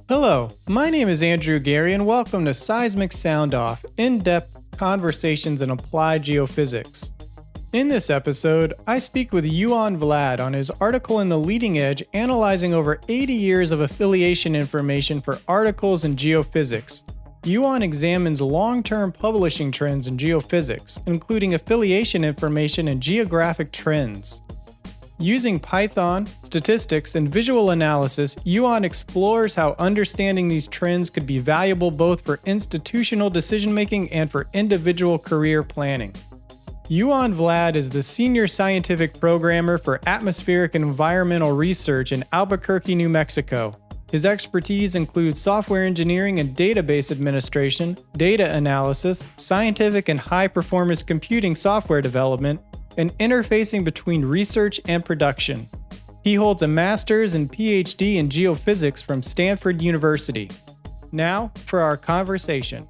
Hello, my name is Andrew Geary, and welcome to Seismic Soundoff, in-depth conversations in applied geophysics. In this episode, I speak with Ioan Vlad on his article in The Leading Edge analyzing over 80 years of affiliation information for articles in geophysics. Ioan examines long-term publishing trends in geophysics, including affiliation information and geographic trends. Using Python, statistics, and visual analysis, Ioan explores how understanding these trends could be valuable both for institutional decision-making and for individual career planning. Ioan Vlad is the Senior Scientific Programmer for Atmospheric and Environmental Research in Albuquerque, New Mexico. His expertise includes software engineering and database administration, data analysis, scientific and high-performance computing software development, and interfacing between research and production. He holds a master's and PhD in geophysics from Stanford University. Now, for our conversation.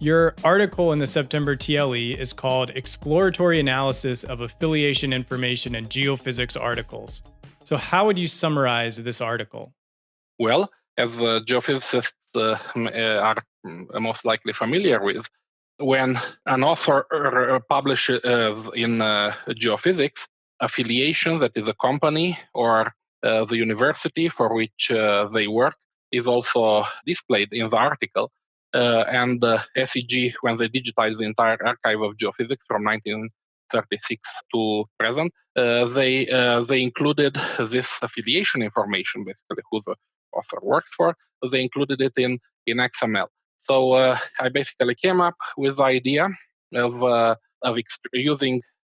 Your article in the September TLE is called Exploratory Analysis of Affiliation Information in Geophysics Articles. So how would you summarize this article? Well, as geophysicists are most likely familiar with, when an author publishes in geophysics, affiliation, that is a company or the university for which they work, is also displayed in the article. And SEG, when they digitized the entire archive of geophysics from 1936 to present, they included this affiliation information, basically who the author works for. They included it in XML. So I basically came up with the idea of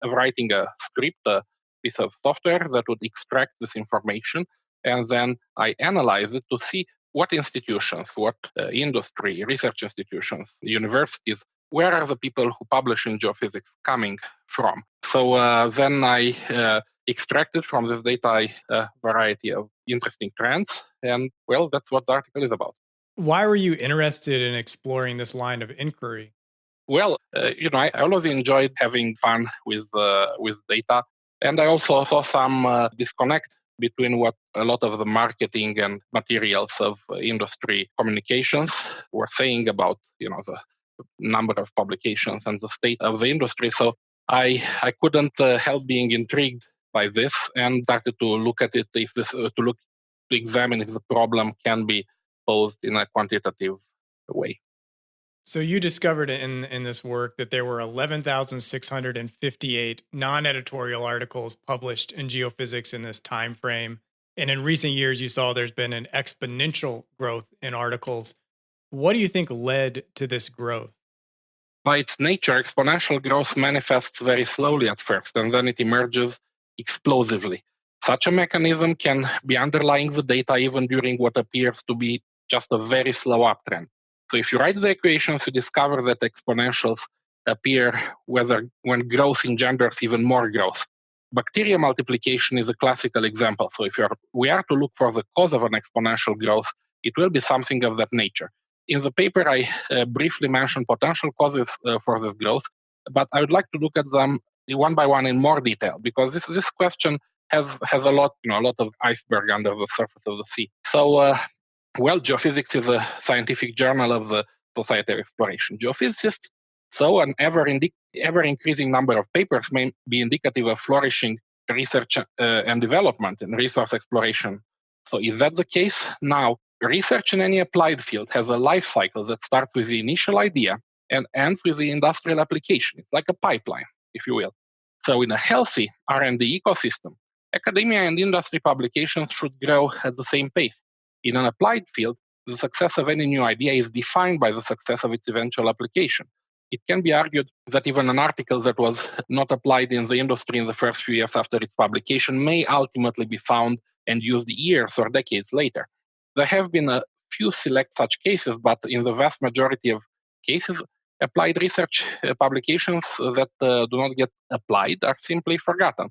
writing a script, a piece of software that would extract this information, and then I analyze it to see what institutions, what industry, research institutions, universities, where are the people who publish in geophysics coming from. So then I extracted from this data a variety of interesting trends, and well, that's what the article is about. Why were you interested in exploring this line of inquiry? Well, I always enjoyed having fun with data, and I also saw some disconnect between what a lot of the marketing and materials of industry communications were saying about, the number of publications and the state of the industry. So I couldn't help being intrigued by this and started to look at it to examine if the problem can be posed in a quantitative way. So you discovered in this work that there were 11,658 non-editorial articles published in geophysics in this time frame. And in recent years, you saw there's been an exponential growth in articles. What do you think led to this growth? By its nature, exponential growth manifests very slowly at first, and then it emerges explosively. Such a mechanism can be underlying the data even during what appears to be just a very slow uptrend. So if you write the equations, you discover that exponentials appear when growth engenders even more growth. Bacteria multiplication is a classical example. So if we are to look for the cause of an exponential growth, it will be something of that nature. In the paper, I briefly mentioned potential causes for this growth, but I would like to look at them one by one in more detail, because this question has a lot of iceberg under the surface of the sea. So, Geophysics is a scientific journal of the Society of Exploration Geophysicists, so an ever-increasing number of papers may be indicative of flourishing research and development in resource exploration. So is that the case? Now, research in any applied field has a life cycle that starts with the initial idea and ends with the industrial application. It's like a pipeline, if you will. So in a healthy R&D ecosystem, academia and industry publications should grow at the same pace. In an applied field, the success of any new idea is defined by the success of its eventual application. It can be argued that even an article that was not applied in the industry in the first few years after its publication may ultimately be found and used years or decades later. There have been a few select such cases, but in the vast majority of cases, applied research publications that do not get applied are simply forgotten.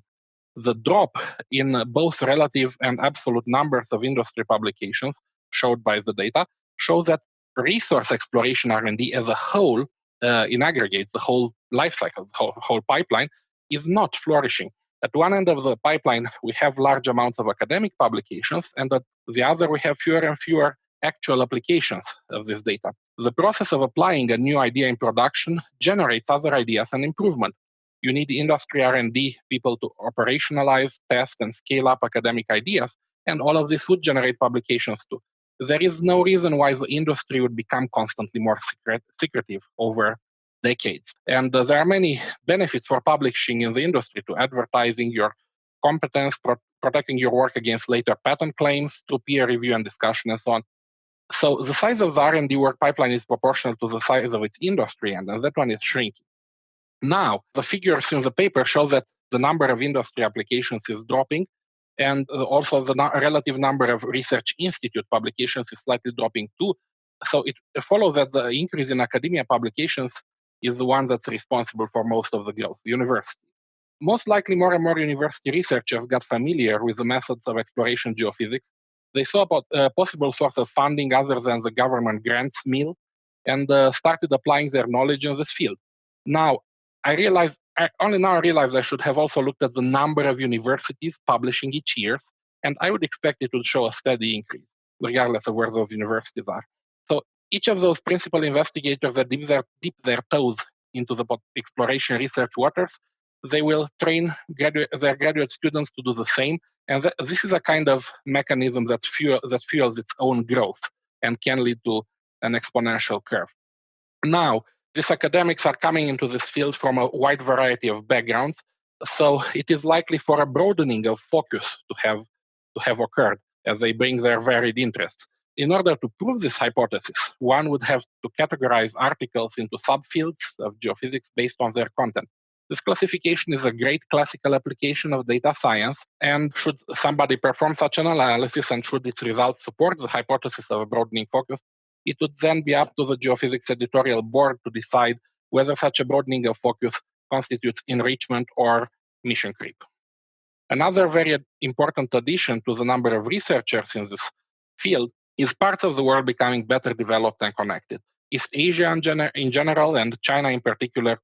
The drop in both relative and absolute numbers of industry publications showed by the data shows that resource exploration R&D as a whole, in aggregate, the whole life cycle, the whole pipeline, is not flourishing. At one end of the pipeline, we have large amounts of academic publications, and at the other, we have fewer and fewer actual applications of this data. The process of applying a new idea in production generates other ideas and improvement. You need industry R&D people to operationalize, test, and scale up academic ideas, and all of this would generate publications too. There is no reason why the industry would become constantly more secretive over decades. And there are many benefits for publishing in the industry to advertising your competence, protecting your work against later patent claims through peer review and discussion and so on. So the size of the R&D work pipeline is proportional to the size of its industry, and that one is shrinking. Now, the figures in the paper show that the number of industry applications is dropping, and also the relative number of research institute publications is slightly dropping too. So it follows that the increase in academia publications is the one that's responsible for most of the growth, university. Most likely, more and more university researchers got familiar with the methods of exploration geophysics. They saw a possible source of funding other than the government grants mill, and started applying their knowledge in this field. Now, only now I realize I should have also looked at the number of universities publishing each year, and I would expect it would show a steady increase, regardless of where those universities are. So each of those principal investigators that dip their toes into the exploration research waters, they will train their graduate students to do the same, and this is a kind of mechanism that fuels its own growth and can lead to an exponential curve. Now, these academics are coming into this field from a wide variety of backgrounds, so it is likely for a broadening of focus to have occurred as they bring their varied interests. In order to prove this hypothesis, one would have to categorize articles into subfields of geophysics based on their content. This classification is a great classical application of data science, and should somebody perform such an analysis and should its results support the hypothesis of a broadening focus, it would then be up to the geophysics editorial board to decide whether such a broadening of focus constitutes enrichment or mission creep. Another very important addition to the number of researchers in this field is parts of the world becoming better developed and connected. East Asia in general and China in particular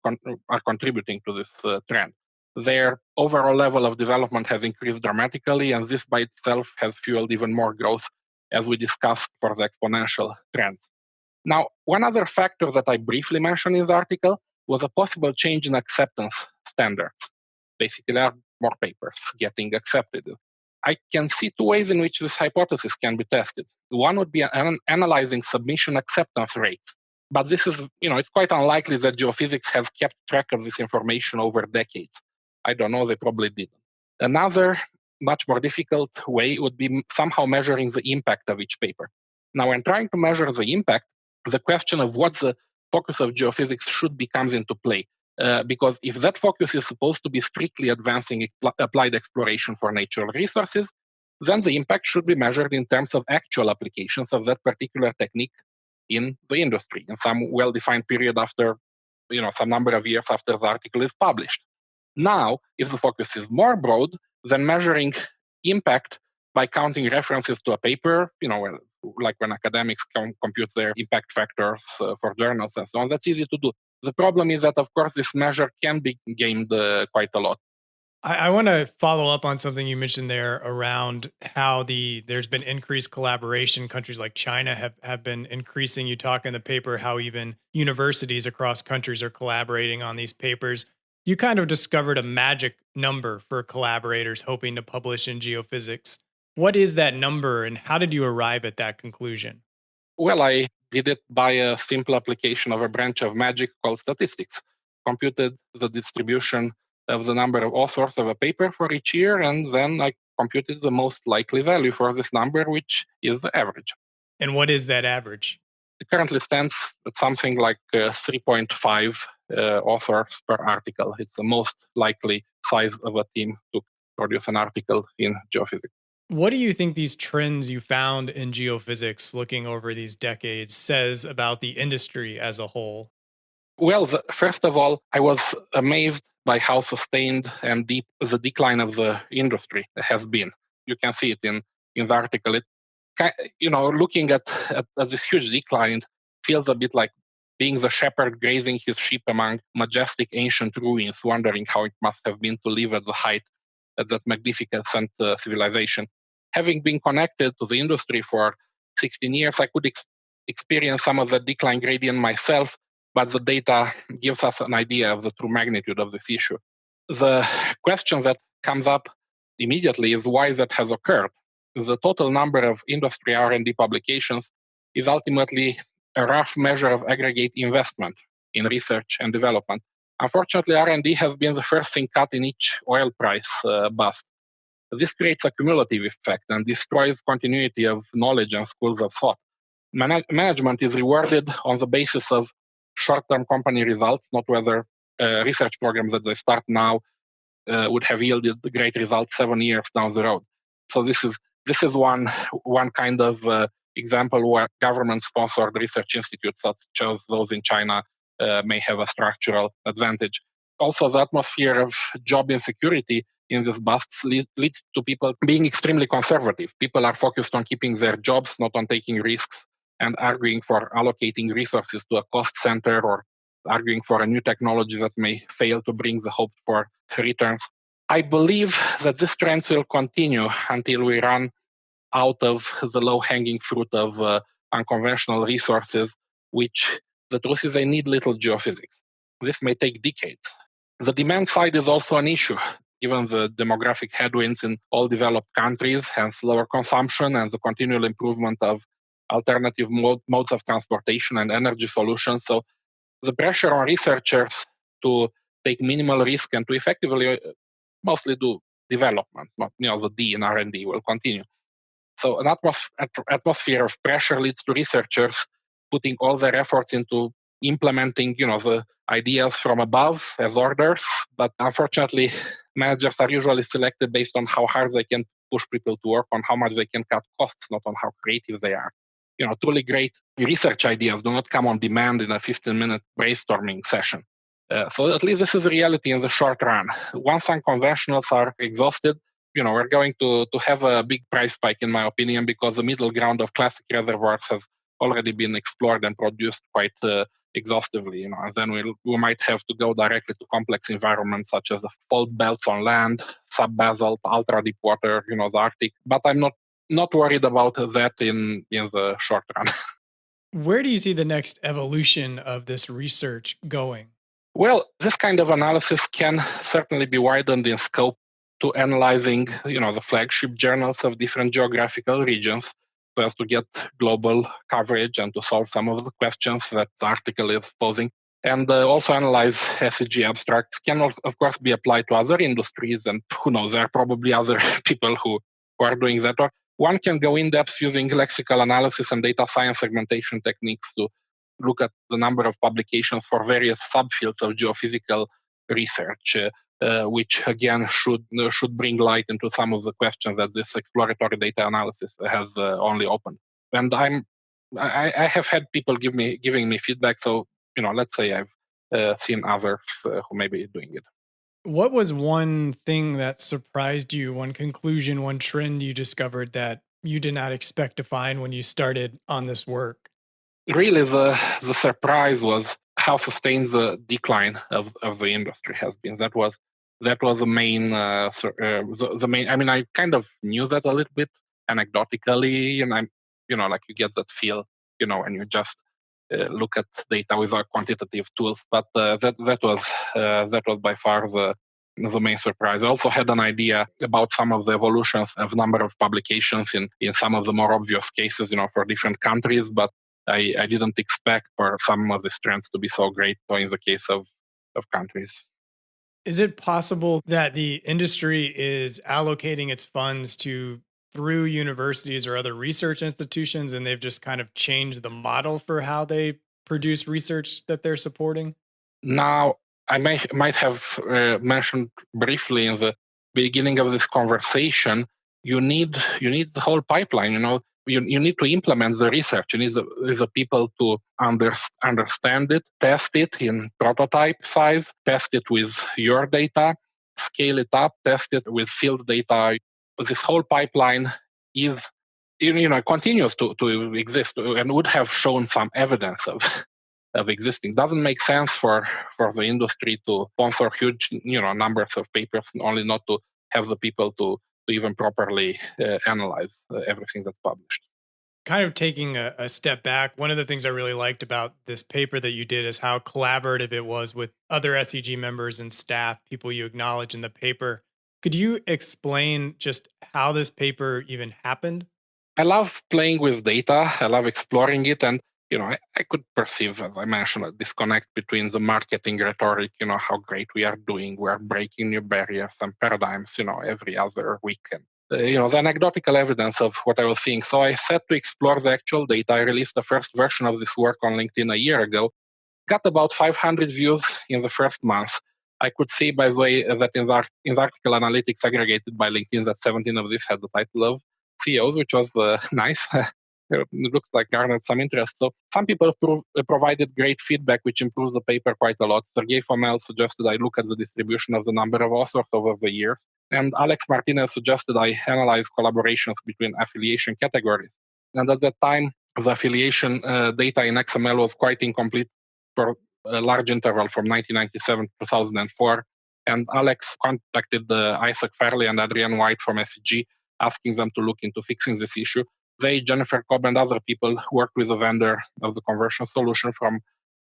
are contributing to this trend. Their overall level of development has increased dramatically, and this by itself has fueled even more growth, as we discussed for the exponential trends. Now, one other factor that I briefly mentioned in the article was a possible change in acceptance standards. Basically, there are more papers getting accepted. I can see two ways in which this hypothesis can be tested. One would be analyzing submission acceptance rates. But this is, it's quite unlikely that geophysics has kept track of this information over decades. I don't know, they probably didn't. Another much more difficult way would be somehow measuring the impact of each paper. Now, when trying to measure the impact, the question of what the focus of geophysics should be comes into play. Because if that focus is supposed to be strictly advancing applied exploration for natural resources, then the impact should be measured in terms of actual applications of that particular technique in the industry in some well-defined period after, some number of years after the article is published. Now, if the focus is more broad, then measuring impact by counting references to a paper, like when academics compute their impact factors for journals and so on, that's easy to do. The problem is that, of course, this measure can be gamed quite a lot. I want to follow up on something you mentioned there around how there's been increased collaboration. Countries like China have been increasing. You talk in the paper how even universities across countries are collaborating on these papers. You kind of discovered a magic number for collaborators hoping to publish in geophysics. What is that number, and how did you arrive at that conclusion? Well, I did it by a simple application of a branch of magic called statistics. Computed the distribution of the number of authors of a paper for each year, and then I computed the most likely value for this number, which is the average. And what is that average? It currently stands at something like 3.5 authors per article. It's the most likely size of a team to produce an article in geophysics. What do you think these trends you found in geophysics looking over these decades says about the industry as a whole? Well, first of all, I was amazed by how sustained and deep the decline of the industry has been. You can see it in the article. Looking at this huge decline feels a bit like being the shepherd grazing his sheep among majestic ancient ruins, wondering how it must have been to live at the height that magnificent civilization. Having been connected to the industry for 16 years, I could experience some of the decline gradient myself, but the data gives us an idea of the true magnitude of this issue. The question that comes up immediately is why that has occurred. The total number of industry R&D publications is ultimately a rough measure of aggregate investment in research and development. Unfortunately, R&D has been the first thing cut in each oil price bust. This creates a cumulative effect and destroys continuity of knowledge and schools of thought. Management is rewarded on the basis of short-term company results, not whether research programs that they start now would have yielded great results 7 years down the road. So this is one kind of example where government-sponsored research institutes, such as those in China, may have a structural advantage. Also, the atmosphere of job insecurity in these busts leads to people being extremely conservative. People are focused on keeping their jobs, not on taking risks, and arguing for allocating resources to a cost center or arguing for a new technology that may fail to bring the hoped for returns. I believe that this trend will continue until we run out of the low-hanging fruit of unconventional resources, which the truth is they need little geophysics. This may take decades. The demand side is also an issue, given the demographic headwinds in all developed countries, hence lower consumption and the continual improvement of alternative modes of transportation and energy solutions. So the pressure on researchers to take minimal risk and to effectively mostly do development, not the D in R&D, will continue. So an atmosphere of pressure leads to researchers putting all their efforts into implementing the ideas from above as orders. But unfortunately, managers are usually selected based on how hard they can push people to work, on how much they can cut costs, not on how creative they are. Truly great research ideas do not come on demand in a 15-minute brainstorming session. So at least this is a reality in the short run. Once unconventionals are exhausted, we're going to have a big price spike, in my opinion, because the middle ground of classic reservoirs has already been explored and produced quite exhaustively. And then we might have to go directly to complex environments such as the fault belts on land, subbasalt, ultra deep water, the Arctic. But I'm not worried about that in the short run. Where do you see the next evolution of this research going? Well, this kind of analysis can certainly be widened in scope to analyzing, the flagship journals of different geographical regions, so as to get global coverage and to solve some of the questions that the article is posing. And also analyze SEG abstracts can, of course, be applied to other industries, and who knows, there are probably other people who are doing that. Or one can go in depth using lexical analysis and data science segmentation techniques to look at the number of publications for various subfields of geophysical research, which again should bring light into some of the questions that this exploratory data analysis has only opened. And I have had people giving me feedback. So let's say I've seen others who may be doing it. What was one thing that surprised you, one conclusion, one trend you discovered that you did not expect to find when you started on this work? Really, the surprise was how sustained the decline of the industry has been. That was the main. The main. I mean, I kind of knew that a little bit anecdotically, and I'm, like you get that feel, when you just look at data without quantitative tools. But that was by far the main surprise. I also had an idea about some of the evolutions of number of publications in some of the more obvious cases, for different countries, but I didn't expect for some of these trends to be so great in the case of countries. Is it possible that the industry is allocating its funds through universities or other research institutions, and they've just kind of changed the model for how they produce research that they're supporting? Now, I might have mentioned briefly in the beginning of this conversation, you need the whole pipeline. You need to implement the research. You need the people to understand it, test it in prototype size, test it with your data, scale it up, test it with field data. This whole pipeline is, continues to exist and would have shown some evidence of existing. Doesn't make sense for the industry to sponsor huge, numbers of papers, only not to have the people to even properly analyze everything that's published. Kind of taking a step back, one of the things I really liked about this paper that you did is how collaborative it was with other SEG members and staff, people you acknowledge in the paper. Could you explain just how this paper even happened? I love playing with data. I love exploring it. And, I could perceive, as I mentioned, a disconnect between the marketing rhetoric, how great we are doing. We are breaking new barriers and paradigms, every other week. And, the anecdotal evidence of what I was seeing. So I set to explore the actual data. I released the first version of this work on LinkedIn a year ago. Got about 500 views in the first month. I could see, by the way, that in the article analytics aggregated by LinkedIn, that 17 of these had the title of CEOs, which was nice. It looks like garnered some interest. So some people provided great feedback, which improved the paper quite a lot. Sergey Fomel suggested I look at the distribution of the number of authors over the years. And Alex Martinez suggested I analyze collaborations between affiliation categories. And at that time, the affiliation data in XML was quite incomplete for a large interval from 1997 to 2004. And Alex contacted Isaac Fairley and Adrienne White from SEG, asking them to look into fixing this issue. They, Jennifer Cobb, and other people worked with the vendor of the conversion solution from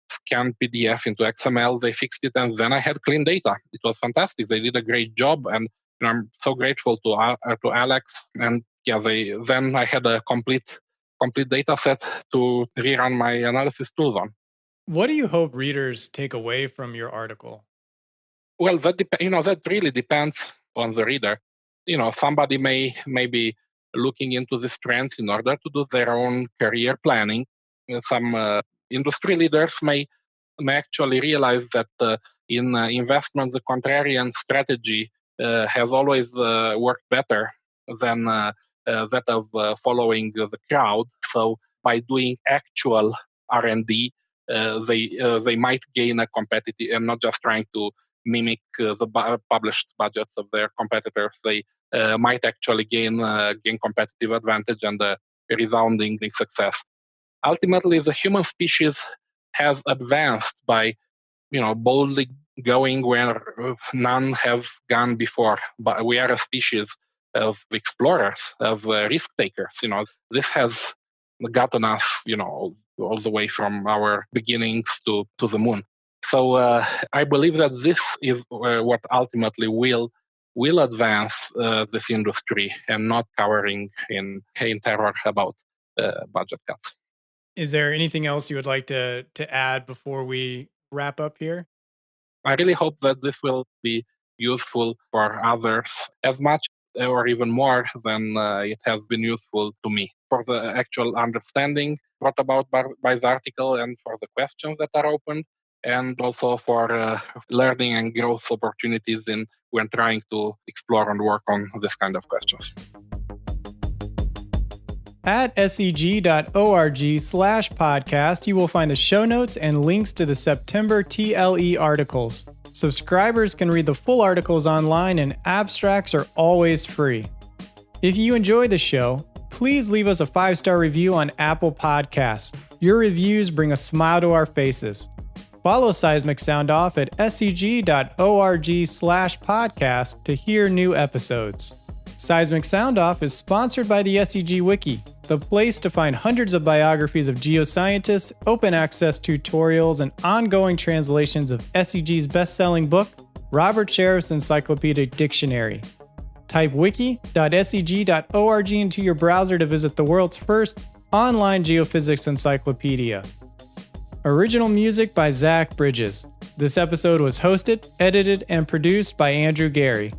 scanned PDF into XML. They fixed it, and then I had clean data. It was fantastic. They did a great job, and I'm so grateful to Alex. And then I had a complete data set to rerun my analysis tools on. What do you hope readers take away from your article? Well, that really depends on the reader. Somebody may be looking into these trends in order to do their own career planning. Some industry leaders may actually realize that in investment, the contrarian strategy has always worked better than that of following the crowd. So by doing actual R&D, they might gain a competitive, and not just trying to mimic the published budgets of their competitors. They might actually gain competitive advantage and a resounding success. Ultimately, the human species has advanced by, boldly going where none have gone before. But we are a species of explorers, of risk takers. This has gotten us, all the way from our beginnings to the moon. So I believe that this is what ultimately will advance this industry, and not cowering in terror about budget cuts. Is there anything else you would like to add before we wrap up here? I really hope that this will be useful for others as much or even more than it has been useful to me, for the actual understanding brought about by the article, and for the questions that are opened, and also for learning and growth opportunities when trying to explore and work on this kind of questions. At seg.org/podcast, you will find the show notes and links to the September TLE articles. Subscribers can read the full articles online, and abstracts are always free. If you enjoy the show, please leave us a 5-star review on Apple Podcasts. Your reviews bring a smile to our faces. Follow Seismic Soundoff at seg.org/podcast to hear new episodes. Seismic Soundoff is sponsored by the SEG Wiki, the place to find hundreds of biographies of geoscientists, open access tutorials, and ongoing translations of SEG's best-selling book, Robert Sheriff's Encyclopedic Dictionary. Type wiki.seg.org into your browser to visit the world's first online geophysics encyclopedia. Original music by Zach Bridges. This episode was hosted, edited, and produced by Andrew Geary.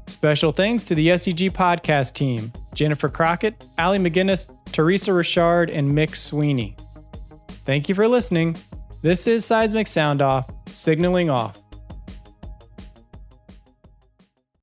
Special thanks to the SEG podcast team, Jennifer Crockett, Allie McGinnis, Teresa Richard, and Mick Sweeney. Thank you for listening. This is Seismic Soundoff, signaling off.